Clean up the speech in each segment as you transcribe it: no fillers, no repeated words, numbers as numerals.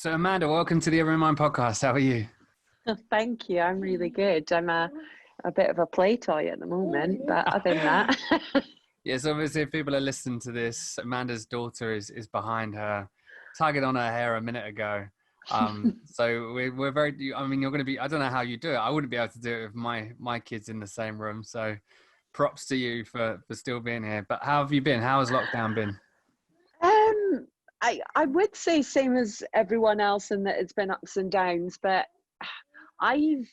So Amanda, welcome to the Everymind podcast. How are you? Thank you. I'm really good. I'm a bit of a play toy at the moment, but other than that. Yes, obviously if people are listening to this, Amanda's daughter is behind her, tugging on her hair a minute ago. So we're very, I mean, you're going to be, I don't know how you do it. I wouldn't be able to do it with my kids in the same room. So props to you for still being here. But how have you been? How has lockdown been? I would say same as everyone else in that it's been ups and downs, but I've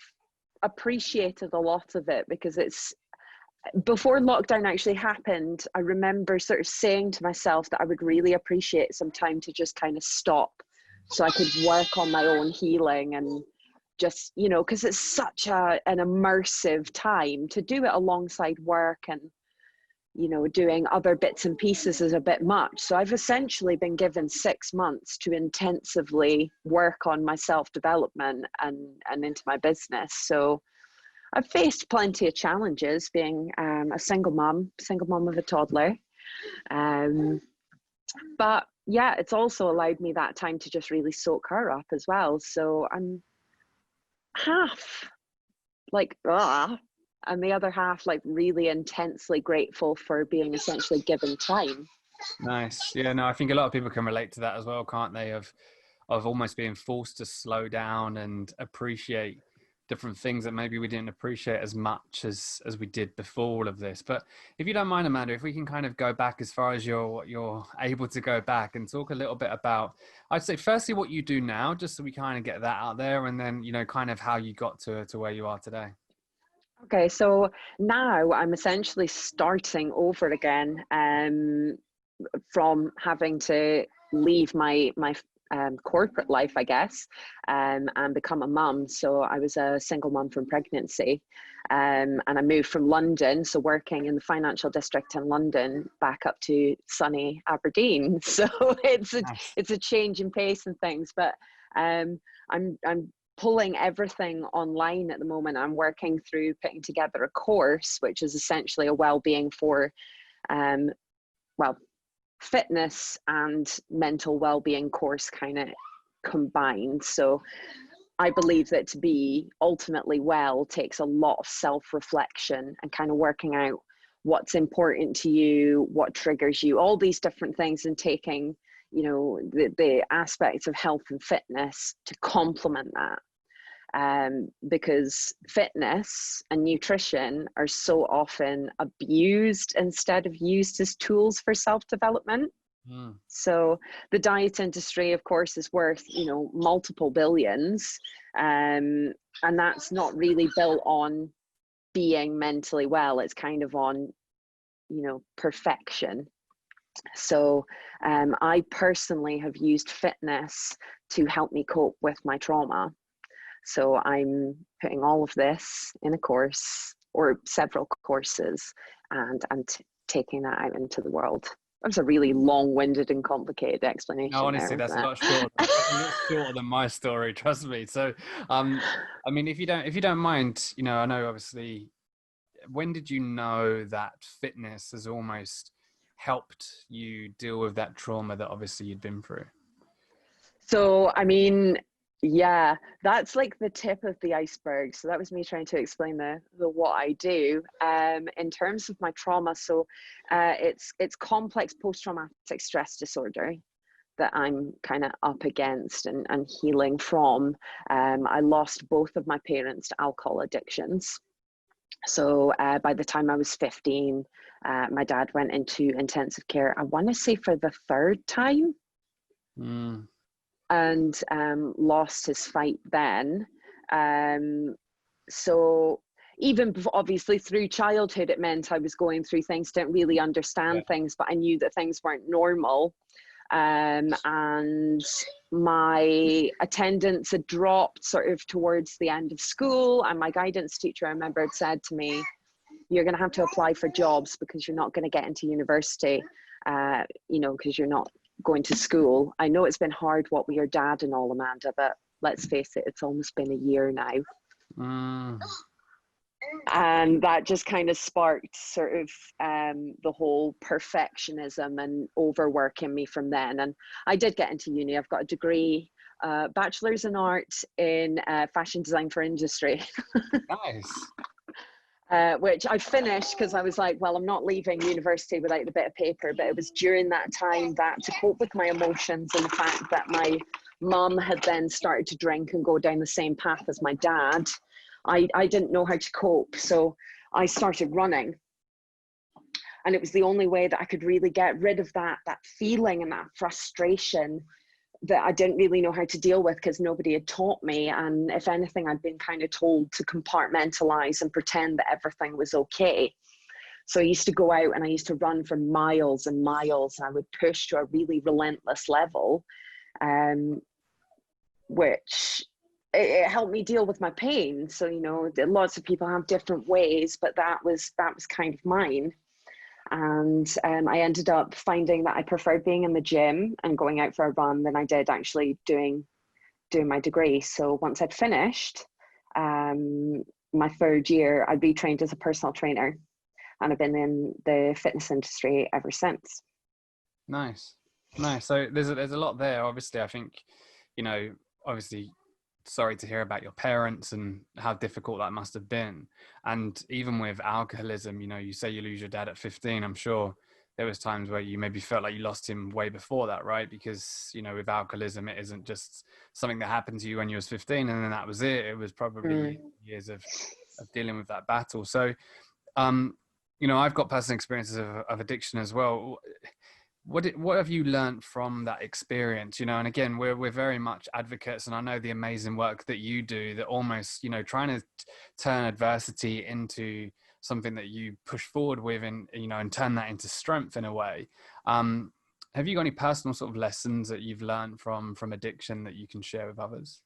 appreciated a lot of it because it's before lockdown actually happened. I remember sort of saying to myself that I would really appreciate some time to just kind of stop so I could work on my own healing and just, because it's such an immersive time to do it alongside work and doing other bits and pieces is a bit much. So I've essentially been given 6 months to intensively work on my self-development and into my business. So I've faced plenty of challenges being a single mom of a toddler. But yeah, it's also allowed me that time to just really soak her up as well. So I'm half like, and the other half like really intensely grateful for being essentially given time. Nice. Yeah, no, I think a lot of people can relate to that as well, can't they? Of almost being forced to slow down and appreciate different things that maybe we didn't appreciate as much as we did before all of this. But if you don't mind, Amanda, if we can kind of go back as far as you're able to go back and talk a little bit about, I'd say firstly what you do now, just so we kind of get that out there, and then kind of how you got to where you are today. Okay, so now I'm essentially starting over again from having to leave my corporate life, I guess, and become a mum. So I was a single mum from pregnancy, and I moved from London, so working in the financial district in London, back up to sunny Aberdeen. So it's a change in pace and things, but I'm pulling everything online at the moment. I'm working through putting together a course, which is essentially a well-being for, fitness and mental well-being course kind of combined. So I believe that to be ultimately well takes a lot of self-reflection and kind of working out what's important to you, what triggers you, all these different things, and taking the aspects of health and fitness to complement that. Because fitness and nutrition are so often abused instead of used as tools for self-development. So the diet industry, of course, is worth multiple billions, and that's not really built on being mentally well. It's kind of on perfection. So I personally have used fitness to help me cope with my trauma. So I'm putting all of this in a course or several courses and taking that out into the world. That was a really long-winded and complicated explanation. No, honestly, that's a lot shorter than my story. Trust me. So, I mean, if you don't mind, I know obviously, when did you know that fitness has almost helped you deal with that trauma that obviously you'd been through? So, I mean, yeah, that's like the tip of the iceberg. So that was me trying to explain the what I do in terms of my trauma. So it's complex post-traumatic stress disorder that I'm kind of up against and healing from. I lost both of my parents to alcohol addictions. So by the time I was 15, my dad went into intensive care, I want to say for the third time. And lost his fight then. So even obviously through childhood, it meant I was going through things, didn't really understand things, but I knew that things weren't normal. And my attendance had dropped sort of towards the end of school. And my guidance teacher, I remember, had said to me, you're going to have to apply for jobs because you're not going to get into university, because you're not going to school. I know it's been hard what with your dad and all, Amanda, but let's face it, it's almost been a year now. And that just kind of sparked sort of the whole perfectionism and overwork in me from then. And I did get into uni. I've got a degree bachelor's in art in fashion design for industry. Nice. Which I finished because I was like, well, I'm not leaving university without the bit of paper. But it was during that time that, to cope with my emotions and the fact that my mum had then started to drink and go down the same path as my dad, I didn't know how to cope. So I started running. And it was the only way that I could really get rid of that feeling and that frustration that I didn't really know how to deal with because nobody had taught me. And if anything, I'd been kind of told to compartmentalize and pretend that everything was okay. So I used to go out and I used to run for miles and miles, and I would push to a really relentless level, which it helped me deal with my pain. So, you know, lots of people have different ways, but that was kind of mine. And I ended up finding that I preferred being in the gym and going out for a run than I did actually doing my degree. So once I'd finished my third year, I'd be trained as a personal trainer, and I've been in the fitness industry ever since. Nice. So there's a lot there. Obviously, I think, you know, obviously, sorry to hear about your parents and how difficult that must have been. And even with alcoholism, you know, you say you lose your dad at 15. I'm sure there was times where you maybe felt like you lost him way before that, right? Because, you know, with alcoholism, it isn't just something that happened to you when you was 15 and then that was it. It was probably years of dealing with that battle. So, you know, I've got personal experiences of addiction as well. What have you learned from that experience? You know, and again, we're very much advocates, and I know the amazing work that you do, that almost, you know, trying to turn adversity into something that you push forward with, and, you know, and turn that into strength in a way. Have you got any personal sort of lessons that you've learned from addiction that you can share with others?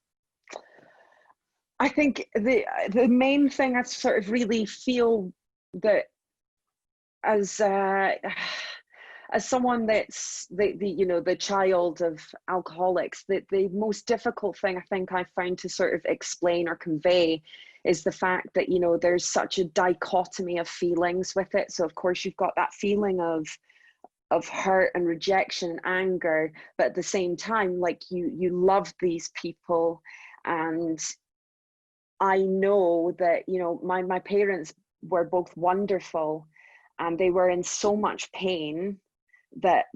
I think the main thing I sort of really feel that as someone that's the child of alcoholics, the most difficult thing I think I found to sort of explain or convey is the fact that, you know, there's such a dichotomy of feelings with it. So of course you've got that feeling of hurt and rejection and anger, but at the same time, like, you love these people. And I know that, you know, my parents were both wonderful, and they were in so much pain that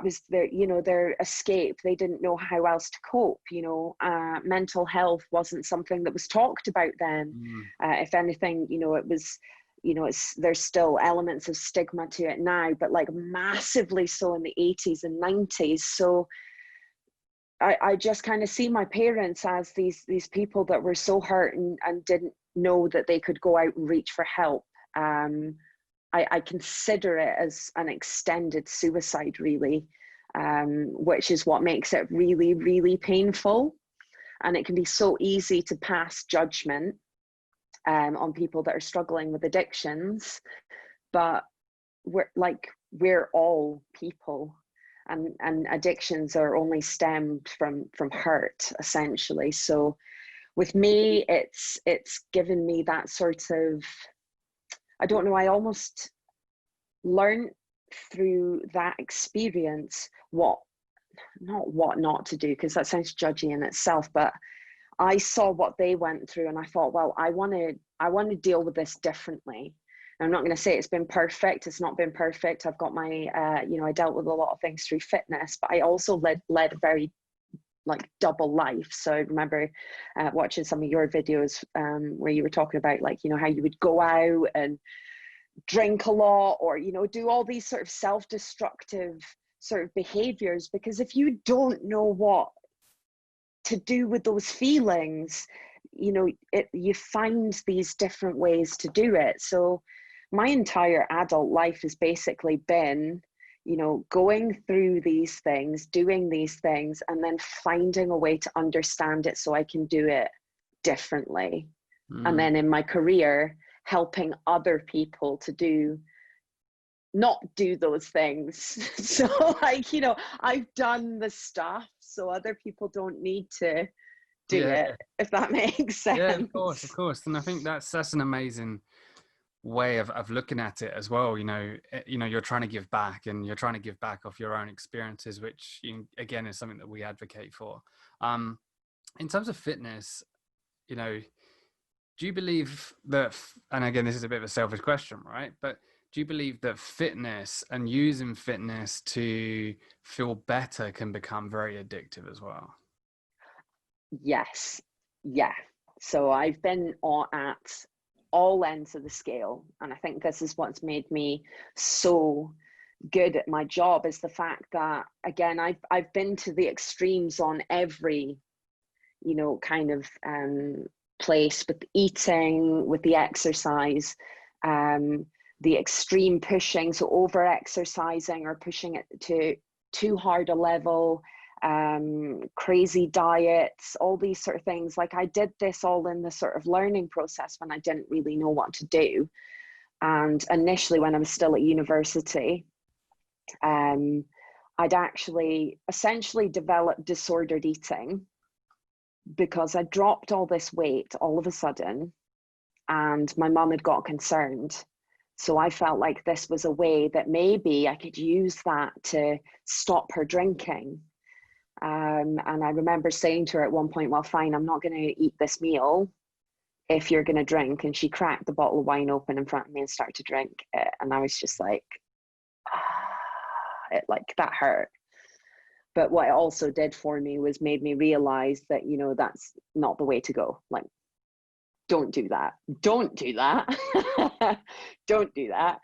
was their, you know, their escape. They didn't know how else to cope. You know, mental health wasn't something that was talked about then. If anything, you know, it was, you know, there's still elements of stigma to it now, but like massively so in the 80s and 90s. So I just kind of see my parents as these people that were so hurt and didn't know that they could go out and reach for help. I consider it as an extended suicide, really, which is what makes it really, really painful. And it can be so easy to pass judgment on people that are struggling with addictions, but we're all people, and addictions are only stemmed from hurt, essentially. So with me, it's given me that sort of, I don't know, I almost learned through that experience what not to do, because that sounds judgy in itself, but I saw what they went through and I thought, well, I want to deal with this differently. And I'm not going to say it's been perfect. It's not been perfect. I've got my, you know, I dealt with a lot of things through fitness, but I also led a very like double life. So I remember watching some of your videos where you were talking about, like, you know, how you would go out and drink a lot, or, you know, do all these sort of self-destructive sort of behaviors, because if you don't know what to do with those feelings, you know, you find these different ways to do it. So my entire adult life has basically been, you know, going through these things, doing these things, and then finding a way to understand it so I can do it differently. And then in my career, helping other people to not do those things. So, like, you know, I've done the stuff so other people don't need to do it, if that makes sense. Yeah, of course. And I think that's an amazing way of looking at it as well. You're trying to give back, and you're trying to give back off your own experiences, which again is something that we advocate for. In terms of fitness, do you believe that, and again, this is a bit of a selfish question, right? But do you believe that fitness and using fitness to feel better can become very addictive as well? Yes. Yeah. So I've been at all ends of the scale. And I think this is what's made me so good at my job, is the fact that, again, I've been to the extremes on every, kind of place, with eating, with the exercise, the extreme pushing, so over exercising or pushing it to too hard a level, crazy diets, all these sort of things. Like, I did this all in the sort of learning process when I didn't really know what to do. And initially, when I was still at university, I'd actually essentially developed disordered eating, because I dropped all this weight all of a sudden, and my mum had got concerned. So I felt like this was a way that maybe I could use that to stop her drinking. And I remember saying to her at one point, well, fine, I'm not going to eat this meal if you're going to drink. And she cracked the bottle of wine open in front of me and started to drink it. And I was just like, that hurt. But what it also did for me was made me realize that, that's not the way to go. Like, don't do that. Don't do that. Don't do that.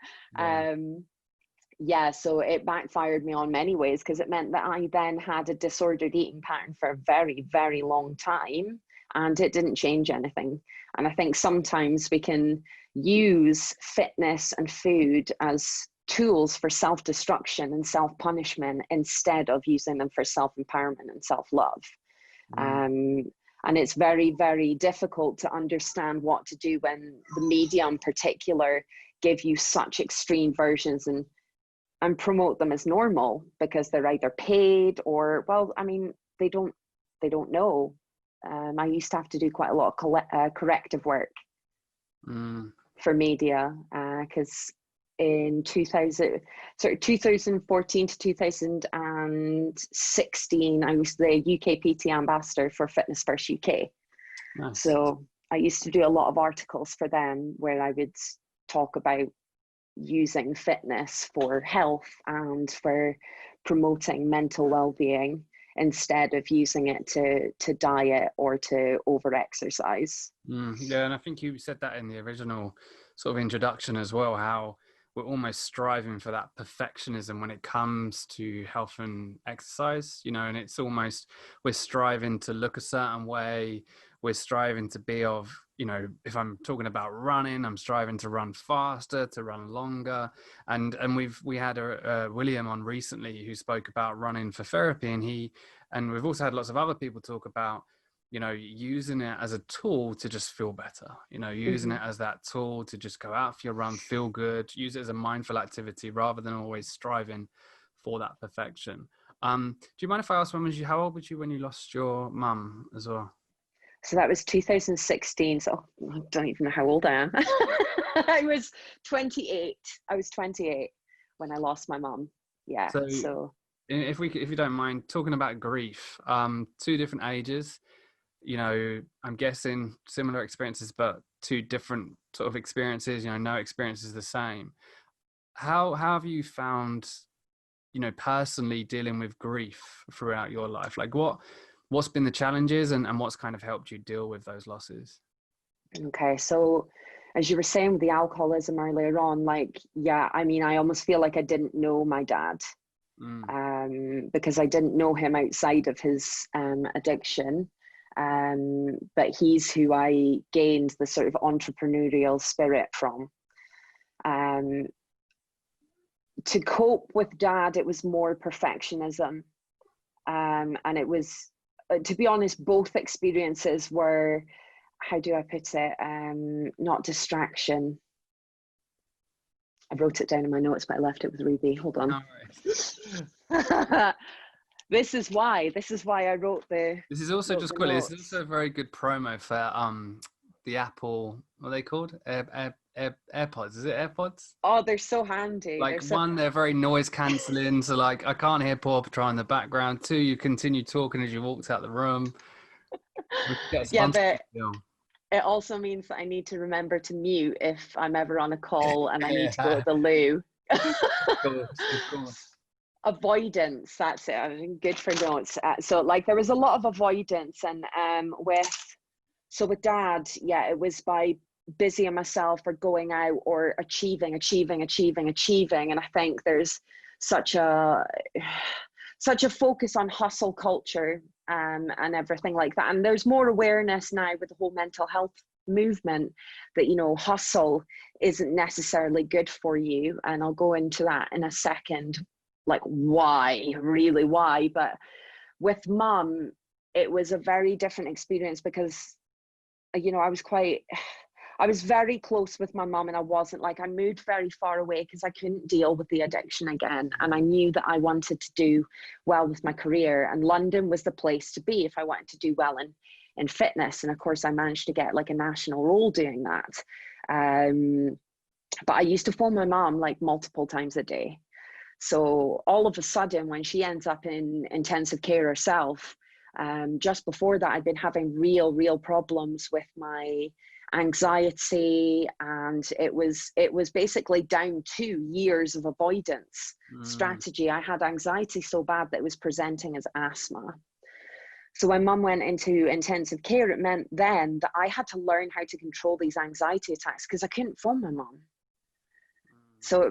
Yeah. So it backfired me on many ways, because it meant that I then had a disordered eating pattern for a very, very long time, and it didn't change anything. And I think sometimes we can use fitness and food as tools for self-destruction and self-punishment, instead of using them for self-empowerment and self-love. And it's very, very difficult to understand what to do when the media in particular give you such extreme versions and promote them as normal, because they're either paid or, well, I mean, they don't know. I used to have to do quite a lot of corrective work for media, because in 2014 to 2016, I was the UK PT ambassador for Fitness First UK. Nice. So I used to do a lot of articles for them where I would talk about using fitness for health and for promoting mental well-being, instead of using it to diet or to over-exercise. Yeah, and I think you said that in the original sort of introduction as well, how we're almost striving for that perfectionism when it comes to health and exercise, and it's almost, we're striving to look a certain way. We're striving to be of, if I'm talking about running, I'm striving to run faster, to run longer. And we had William on recently who spoke about running for therapy, and we've also had lots of other people talk about, using it as a tool to just feel better, using it as that tool to just go out for your run, feel good, use it as a mindful activity rather than always striving for that perfection. Do you mind if I ask, how old were you when you lost your mum as well? So that was 2016. So I don't even know how old I am. I was 28. I was 28 when I lost my mum. Yeah. So if you don't mind talking about grief, 2 different ages, I'm guessing similar experiences, but 2 different sort of experiences, no experience is the same. How have you found, personally dealing with grief throughout your life? Like what's been the challenges and what's kind of helped you deal with those losses? Okay. So as you were saying with the alcoholism earlier on, I almost feel like I didn't know my dad, because I didn't know him outside of his addiction. But he's who I gained the sort of entrepreneurial spirit from. To cope with dad, it was more perfectionism. And it was, to be honest, both experiences were, how do I put it, not distraction. I wrote it down in my notes, but I left it with Ruby. Hold on. No worries. This is why I wrote the. This is also just quickly. This is also a very good promo for the Apple. What are they called? AirPods. Is it AirPods? Oh, they're so handy. Like, one, they're very noise cancelling, so like I can't hear Paw Patrol in the background. Two, you continue talking as you walked out the room. Gets Yeah, fun. but it also means that I need to remember to mute if I'm ever on a call and I need to go Yeah, to the loo. of course. Avoidance, that's it. I mean, good for notes. So like there was a lot of avoidance, and with dad, yeah, it was by busying myself or going out or achieving. And I think there's such a focus on hustle culture, and everything like that. And there's more awareness now with the whole mental health movement that, you know, hustle isn't necessarily good for you. And I'll go into that in a second, like why, really why. But with mum, it was a very different experience because, you know, I was very close with my mum, and I moved very far away because I couldn't deal with the addiction again. And I knew that I wanted to do well with my career, and London was the place to be if I wanted to do well in fitness. And of course I managed to get like a national role doing that. But I used to phone my mum like multiple times a day. So all of a sudden, when she ends up in intensive care herself, just before that, I'd been having real problems with my anxiety, and it was basically down to years of avoidance strategy. I had anxiety so bad that it was presenting as asthma. So when mum went into intensive care, it meant then that I had to learn how to control these anxiety attacks because I couldn't phone my mum. So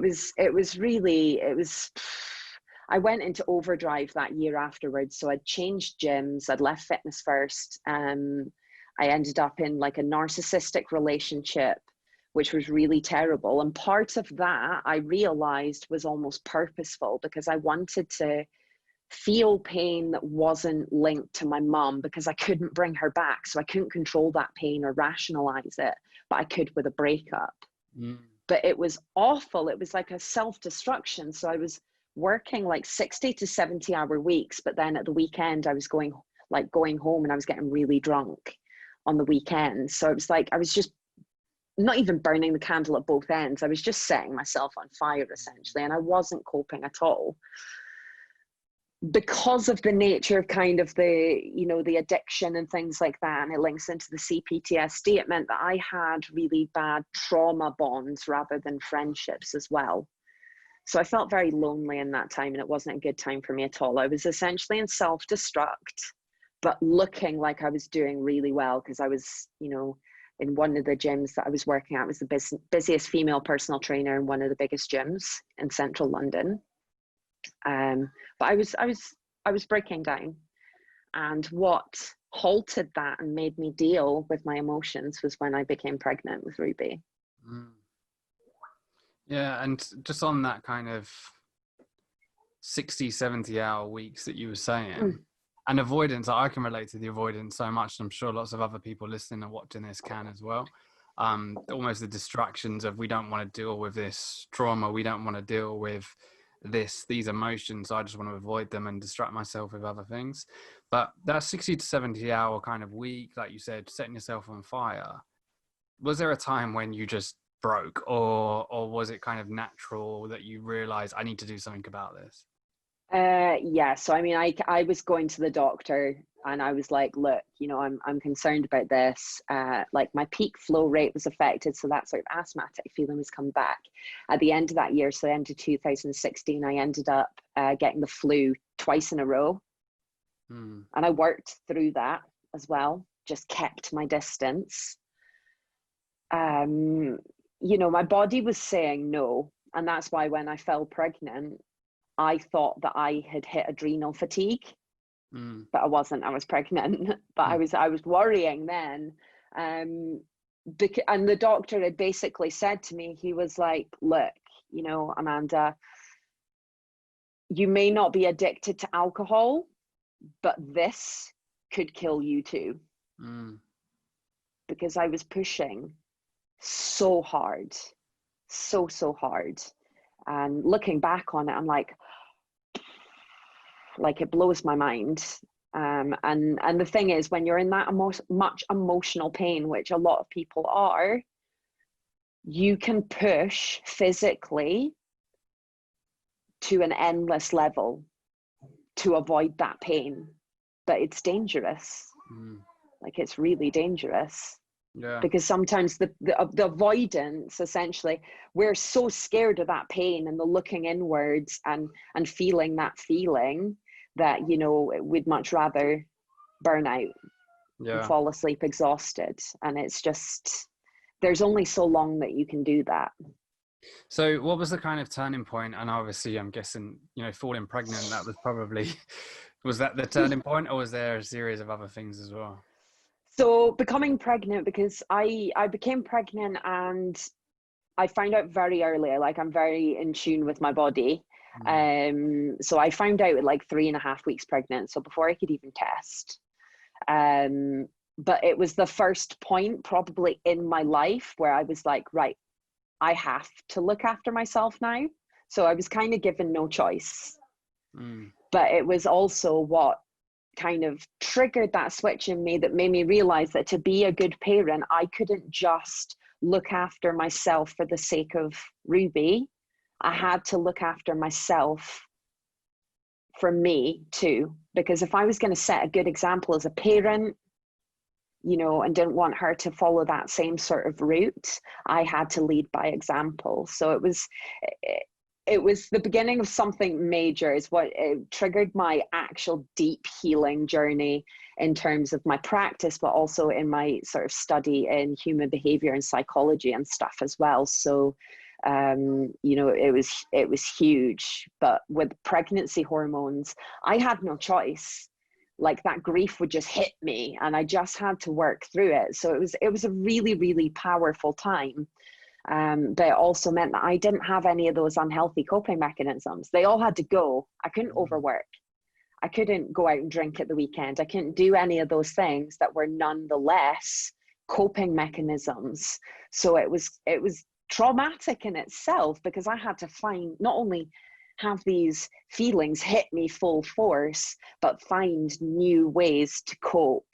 I went into overdrive that year afterwards. So I'd changed gyms, I'd left fitness first. I ended up in like a narcissistic relationship, which was really terrible. And part of that I realized was almost purposeful because I wanted to feel pain that wasn't linked to my mum because I couldn't bring her back. So I couldn't control that pain or rationalize it, but I could with a breakup. But it was awful. It was like a self-destruction. So I was working like 60 to 70 hour weeks, but then at the weekend I was going home and I was getting really drunk on the weekend. So it was like I was just not even burning the candle at both ends. I was just setting myself on fire essentially, and I wasn't coping at all. Because of the nature of kind of the, you know, the addiction and things like that, and it links into the CPTSD, it meant that I had really bad trauma bonds rather than friendships as well. So I felt very lonely in that time, and it wasn't a good time for me at all. I was essentially in self-destruct, but looking like I was doing really well because I was, you know, in one of the gyms that I was working at, was the busiest female personal trainer in one of the biggest gyms in central London. But I was breaking down, and what halted that and made me deal with my emotions was when I became pregnant with Ruby. Yeah, and just on that kind of 60, 70 hour weeks that you were saying, and avoidance, I can relate to the avoidance so much, and I'm sure lots of other people listening and watching this can as well. Almost the distractions of, we don't want to deal with this trauma, we don't want to deal with these emotions, I just want to avoid them and distract myself with other things. But that 60 to 70 hour kind of week, like you said, setting yourself on fire, was there a time when you just broke, or was it kind of natural that you realized, I need to do something about this? Yeah, so I mean, I was going to the doctor and I was like, look, you know, I'm concerned about this. Like my peak flow rate was affected, so that sort of asthmatic feeling was coming back at the end of that year. So the end of 2016, I ended up getting the flu twice in a row, and I worked through that as well. Just kept my distance. You know, my body was saying no, and that's why when I fell pregnant, I thought that I had hit adrenal fatigue, but I wasn't. I was pregnant, but I was worrying then. And the doctor had basically said to me, he was like, look, you know, Amanda, you may not be addicted to alcohol, but this could kill you too. Because I was pushing so hard, so hard. And looking back on it, I'm like it blows my mind. And the thing is, when you're in that much emotional pain, which a lot of people are, you can push physically to an endless level to avoid that pain, but it's dangerous. Like, it's really dangerous. Yeah. Because sometimes the avoidance, essentially, we're so scared of that pain and the looking inwards and feeling that feeling that, you know, we'd much rather burn out and fall asleep exhausted. And it's just, there's only so long that you can do that. So what was the kind of turning point? And obviously I'm guessing, you know, falling pregnant, that was probably, was that the turning point, or was there a series of other things as well? So becoming pregnant, because I became pregnant and I found out very early, like, I'm very in tune with my body. So I found out at like 3.5 weeks pregnant, so before I could even test. But it was the first point probably in my life where I was like, right, I have to look after myself now. So I was kind of given no choice. But it was also what kind of triggered that switch in me that made me realize that to be a good parent, I couldn't just look after myself for the sake of Ruby. I had to look after myself for me too, because if I was going to set a good example as a parent, you know, and didn't want her to follow that same sort of route, I had to lead by example. So it was the beginning of something major, is what it triggered my actual deep healing journey in terms of my practice, but also in my sort of study in human behavior and psychology and stuff as well. So, you know, it was huge. But with pregnancy hormones, I had no choice. Like, that grief would just hit me and I just had to work through it. So it was a really, really powerful time. But it also meant that I didn't have any of those unhealthy coping mechanisms. They all had to go. I couldn't overwork. I couldn't go out and drink at the weekend. I couldn't do any of those things that were nonetheless coping mechanisms. So it was traumatic in itself, because I had to find, not only have these feelings hit me full force, but find new ways to cope.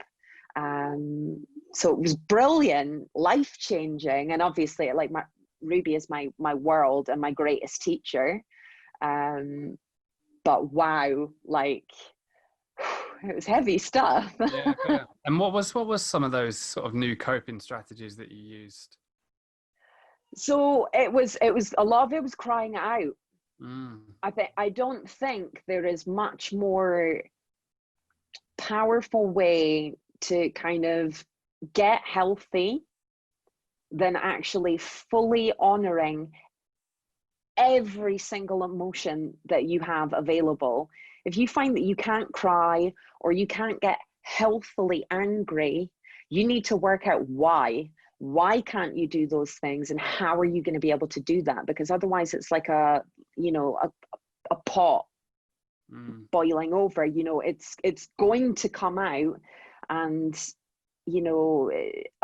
So it was brilliant, life-changing, and obviously, like, Ruby is my world and my greatest teacher. But wow, like, it was heavy stuff. Yeah, fair. And what was some of those sort of new coping strategies that you used? So it was a lot of it was crying out. I don't think there is much more powerful way to kind of get healthy than actually fully honoring every single emotion that you have available. If you find that you can't cry or you can't get healthily angry, you need to work out why. Why can't you do those things, and how are you going to be able to do that? Because otherwise it's like a pot boiling over. You know, it's going to come out, and you know,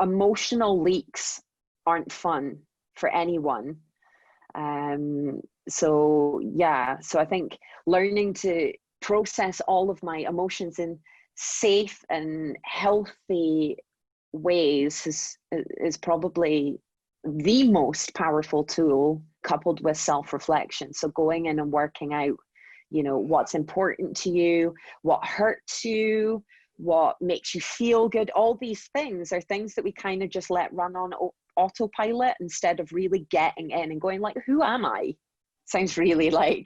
emotional leaks aren't fun for anyone. So I think learning to process all of my emotions in safe and healthy ways is probably the most powerful tool, coupled with self-reflection. So going in and working out, you know, what's important to you, what hurts you, what makes you feel good. All these things are things that we kind of just let run on autopilot, instead of really getting in and going, like, who am I? Sounds really like,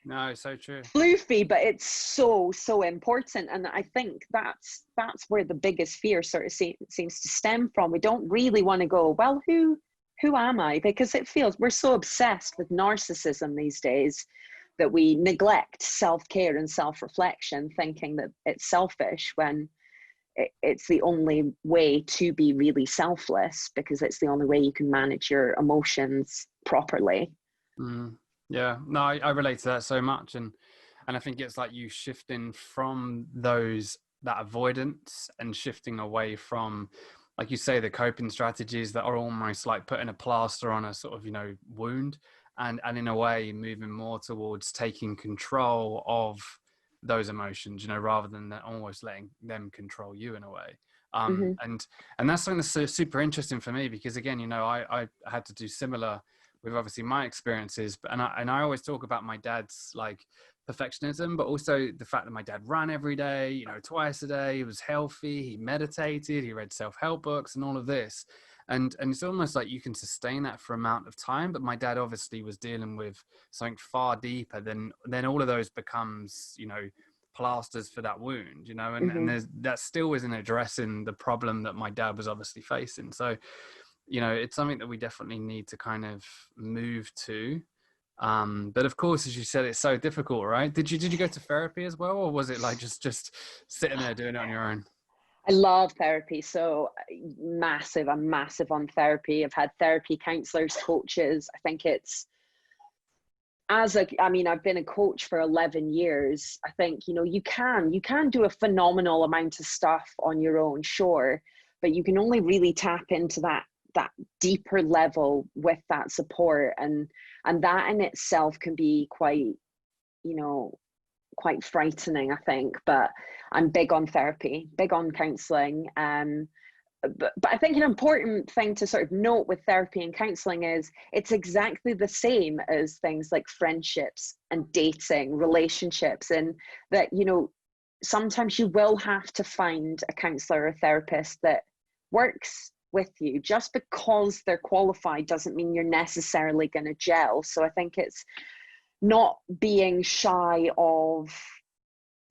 No, so true. floofy, but it's so important. And I think that's where the biggest fear sort of seems to stem from. We don't really want to go, well, who am I? Because it feels, we're so obsessed with narcissism these days that we neglect self-care and self-reflection, thinking that it's selfish, when it's the only way to be really selfless, because it's the only way you can manage your emotions properly. Yeah, no, I relate to that so much, and I think it's like you shifting from that avoidance and shifting away from, like you say, the coping strategies that are almost like putting a plaster on a sort of, you know, wound, and in a way moving more towards taking control of those emotions, you know, rather than almost letting them control you in a way. Mm-hmm. And that's something that's so super interesting for me, because again, I had to do similar with obviously my experiences, but and I always talk about my dad's like perfectionism, but also the fact that my dad ran every day, twice a day. He was healthy, he meditated, he read self-help books and all of this. And it's almost like you can sustain that for amount of time, but my dad obviously was dealing with something far deeper. Then all of those becomes plasters for that wound, and Mm-hmm. that still isn't addressing the problem that my dad was obviously facing. So it's something that we definitely need to kind of move to. But of course, as you said, it's so difficult, right? Did you go to therapy as well, or was it like just sitting there doing it on your own? I love therapy. So I'm massive on therapy. I've had therapy counselors, coaches. I think it's I've been a coach for 11 years. I think, you can do a phenomenal amount of stuff on your own, sure, but you can only really tap into that deeper level with that support. And that in itself can be quite frightening, I think. But I'm big on therapy, big on counseling. But I think an important thing to sort of note with therapy and counseling is it's exactly the same as things like friendships and dating, relationships, and that, sometimes you will have to find a counselor or therapist that works with you. Just because they're qualified doesn't mean you're necessarily going to gel. So I think it's not being shy of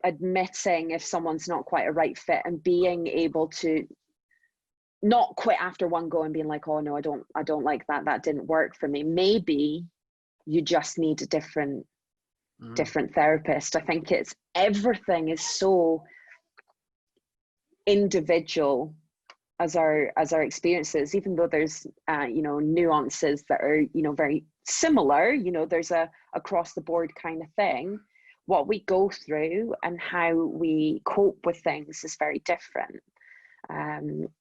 admitting if someone's not quite a right fit, and being able to not quit after one go and being like, oh no, I don't like that didn't work for me. Maybe you just need a different therapist. I think everything is so individual as our experiences, even though there's nuances that are very similar. There's a across the board kind of thing. What we go through and how we cope with things is very different.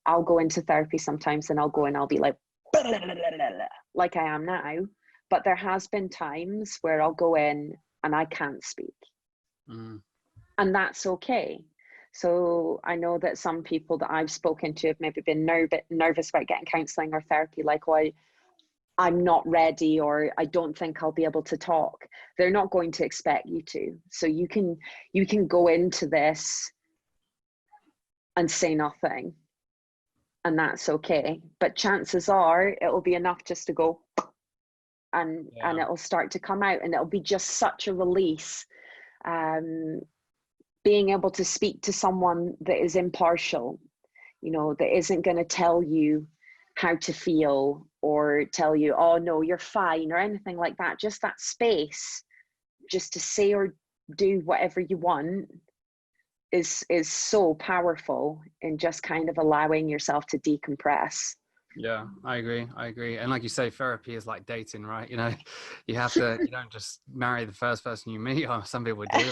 I'll go into therapy sometimes and I'll be like like I am now, but there has been times where I'll go in and I can't speak, and that's okay. So I know that some people that I've spoken to have maybe been nervous about getting counseling or therapy, like, oh, I'm not ready, or I don't think I'll be able to talk. They're not going to expect you to. So you can go into this and say nothing, and that's okay. But chances are it'll be enough just to go and it'll start to come out, and it'll be just such a release. Being able to speak to someone that is impartial, that isn't going to tell you how to feel or tell you, oh no, you're fine, or anything like that. Just that space just to say or do whatever you want is so powerful in just kind of allowing yourself to decompress. Yeah, I agree. And like you say, therapy is like dating, right? You don't just marry the first person you meet, or some people do.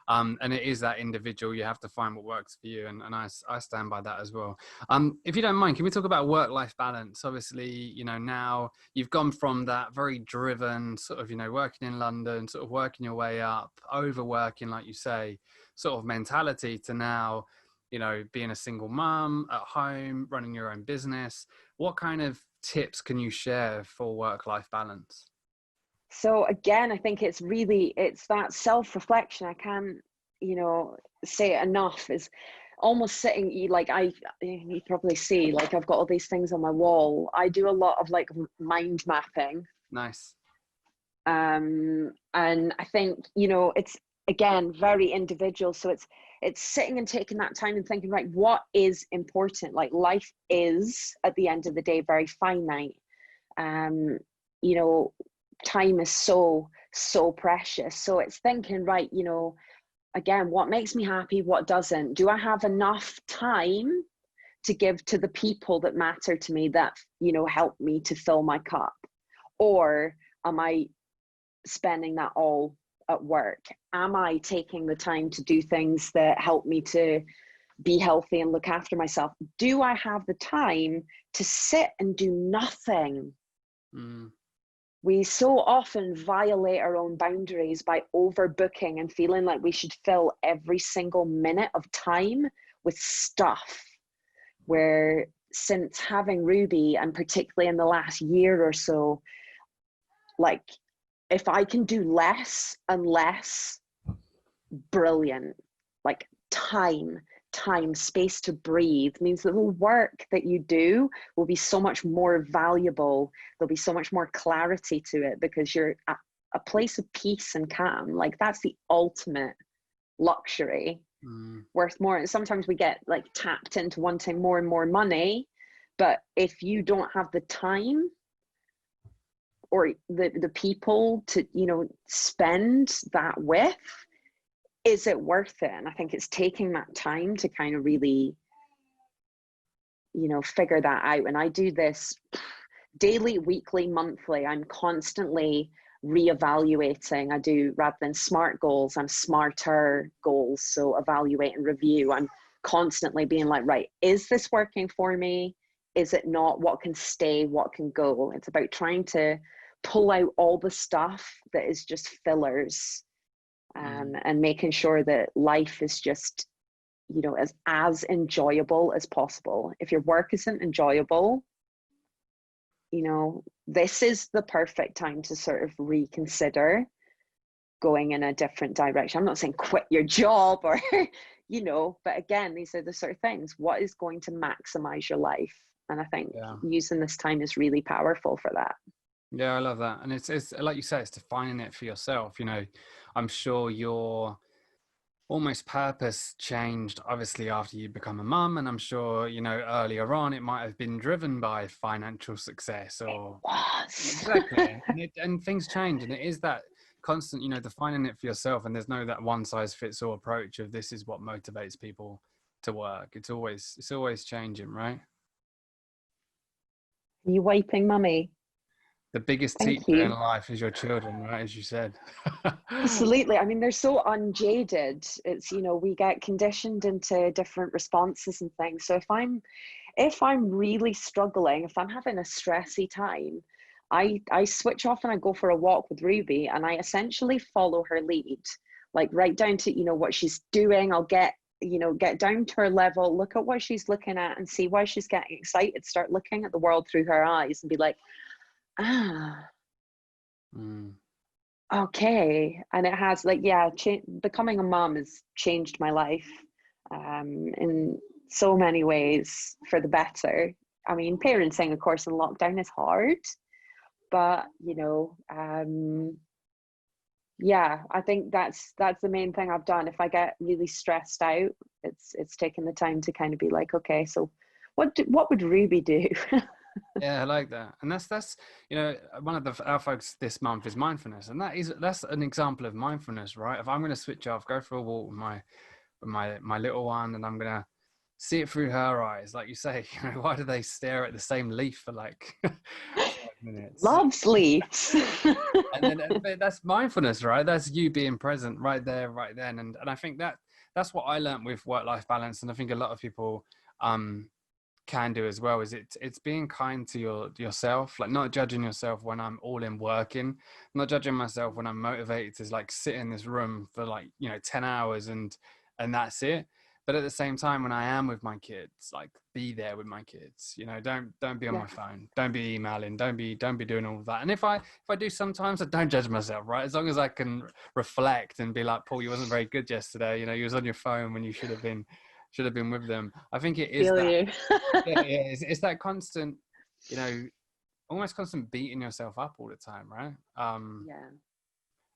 And it is that individual. You have to find what works for you. And I stand by that as well. If you don't mind, can we talk about work-life balance? Obviously, now you've gone from that very driven sort of, working in London, sort of working your way up, overworking, like you say, sort of mentality, to now, being a single mom at home, running your own business. What kind of tips can you share for work-life balance? So again, I think it's that self-reflection. I can't, say it enough. Is almost sitting, you probably see, like, I've got all these things on my wall. I do a lot of like mind mapping. Nice. And I think, it's again very individual. So it's sitting and taking that time and thinking, right, what is important? Like, life is, at the end of the day, very finite. Time is so precious. So it's thinking, right, again, what makes me happy, what doesn't? Do I have enough time to give to the people that matter to me, that help me to fill my cup? Or am I spending that all at work? Am I taking the time to do things that help me to be healthy and look after myself? Do I have the time to sit and do nothing? We so often violate our own boundaries by overbooking and feeling like we should fill every single minute of time with stuff. where since having Ruby, and particularly in the last year or so, like, if I can do less and less, brilliant. Like time, space to breathe means that the work that you do will be so much more valuable. There'll be so much more clarity to it because you're at a place of peace and calm. Like, that's the ultimate luxury, worth more. And sometimes we get like tapped into wanting more and more money, but if you don't have the time or the people to, you know, spend that with, is it worth it? And I think it's taking that time to kind of really, you know, figure that out. And I do this daily, weekly, monthly. I'm constantly reevaluating. I do, rather than SMART goals, I'm smarter goals. So evaluate and review. I'm constantly being like, right, is this working for me? Is it not? What can stay? What can go? It's about trying to pull out all the stuff that is just fillers, and making sure that life is just, you know, as enjoyable as possible. If your work isn't enjoyable, you know, this is the perfect time to sort of reconsider going in a different direction. I'm not saying quit your job or, you know, but again, these are the sort of things. What is going to maximize your life? And I think using this time is really powerful for that. Yeah, I love that. And it's like you say, it's defining it for yourself. You know, I'm sure your almost purpose changed obviously after you become a mum, and I'm sure, you know, earlier on it might have been driven by financial success or exactly. And things change, and it is that constant, you know, defining it for yourself. And there's no that one size fits all approach of this is what motivates people to work. It's always changing, right? Are you wiping, mummy? The biggest Thank teacher in you. life is your children, right? As you said. Absolutely. I mean, they're so unjaded. It's, you know, we get conditioned into different responses and things. So if I'm really struggling, if I'm having a stressy time, I switch off and I go for a walk with Ruby, and I essentially follow her lead, like right down to, you know, what she's doing. I'll get down to her level, look at what she's looking at and see why she's getting excited, start looking at the world through her eyes and be like, okay. And it has, like, becoming a mom has changed my life in so many ways for the better. I mean, parenting, of course, in lockdown is hard, but, you know, I think that's the main thing I've done. If I get really stressed out, it's taking the time to kind of be like, okay, so what would Ruby do? Yeah, I like that. And that's you know, one of our focus this month is mindfulness, and that's an example of mindfulness, right? If I'm going to switch off, go for a walk with my little one, and I'm going to see it through her eyes, like you say, you know, why do they stare at the same leaf for like 5 minutes? Loves leaves. And then that's mindfulness, right? That's you being present right there, right then. And I think that's what I learned with work-life balance, and I think a lot of people can do as well, is it's being kind to yourself, like not judging yourself when I'm all in working, not judging myself when I'm motivated to like sit in this room for like, you know, 10 hours and that's it. But at the same time, when I am with my kids, like be there with my kids, you know, don't be on my phone, don't be emailing, don't be doing all of that. And if I do sometimes, I don't judge myself, right? As long as I can reflect and be like, Paul, you wasn't very good yesterday, you know, you was on your phone when you should have been with them. I think it is Feel that you. it's that constant, you know, almost constant beating yourself up all the time, right?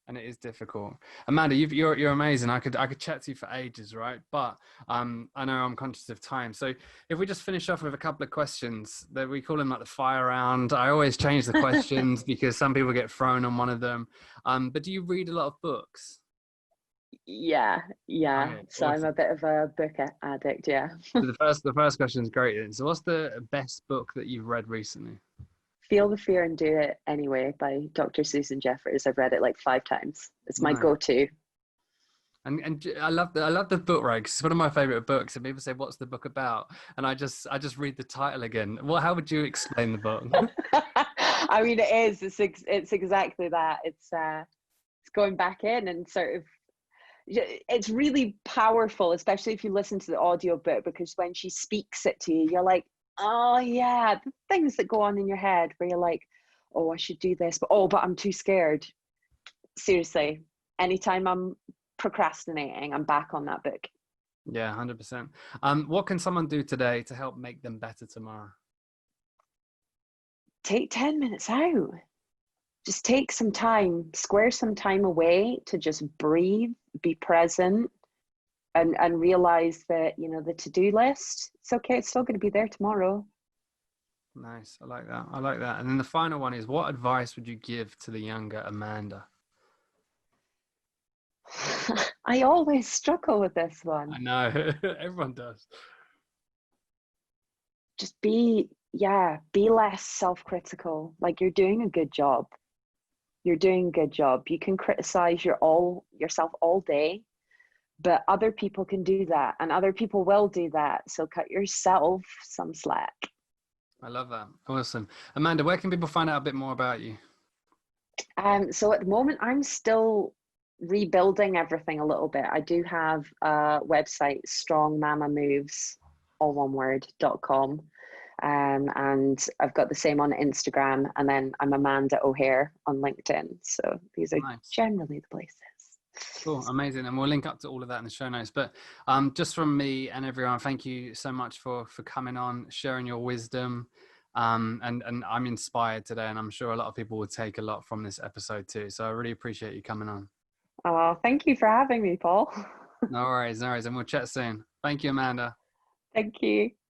And it is difficult. Amanda, you're amazing. I could chat to you for ages, right? But I know I'm conscious of time. So if we just finish off with a couple of questions, that we call them like the fire round. I always change the questions because some people get thrown on one of them. But do you read a lot of books? Yeah. Right, So awesome. I'm a bit of a book addict. Yeah. So the first question is great. Then. So what's the best book that you've read recently? Feel the Fear and Do It Anyway by Dr. Susan Jeffers. I've read it like 5 times. It's my go-to. And I love the book, right? 'Cause it's one of my favorite books. And people say, "What's the book about?" And I just read the title again. Well, how would you explain the book? I mean, it is. It's exactly that. It's going back in and sort of it's really powerful, especially if you listen to the audiobook, because when she speaks it to you, you're like, oh yeah, the things that go on in your head where you're like, oh, I should do this, but I'm too scared. Seriously, anytime I'm procrastinating, I'm back on that book. Yeah, 100%. What can someone do today to help make them better tomorrow? Take 10 minutes out. Just take some time, square some time away to just breathe, be present, and realize that, you know, the to-do list, it's okay, it's still going to be there tomorrow. Nice. I like that. I like that. And then the final one is, what advice would you give to the younger Amanda? I always struggle with this I one. know. Everyone does. Just be less self-critical. Like, you're doing a good job. You're doing a good job. You can criticize yourself all day, but other people can do that, and other people will do that. So cut yourself some slack. I love that. Awesome. Amanda, where can people find out a bit more about you? So at the moment, I'm still rebuilding everything a little bit. I do have a website, strongmamamoves, all one word.com. And I've got the same on Instagram, and then I'm Amanda O'Hare on LinkedIn. So these are Nice. generally the places. Cool. Amazing. And we'll link up to all of that in the show notes. But just from me and everyone, thank you so much for coming on, sharing your wisdom. And I'm inspired today, and I'm sure a lot of people will take a lot from this episode too. So I really appreciate you coming on. Oh, thank you for having me, Paul. No worries, no worries. And we'll chat soon. Thank you, Amanda. Thank you.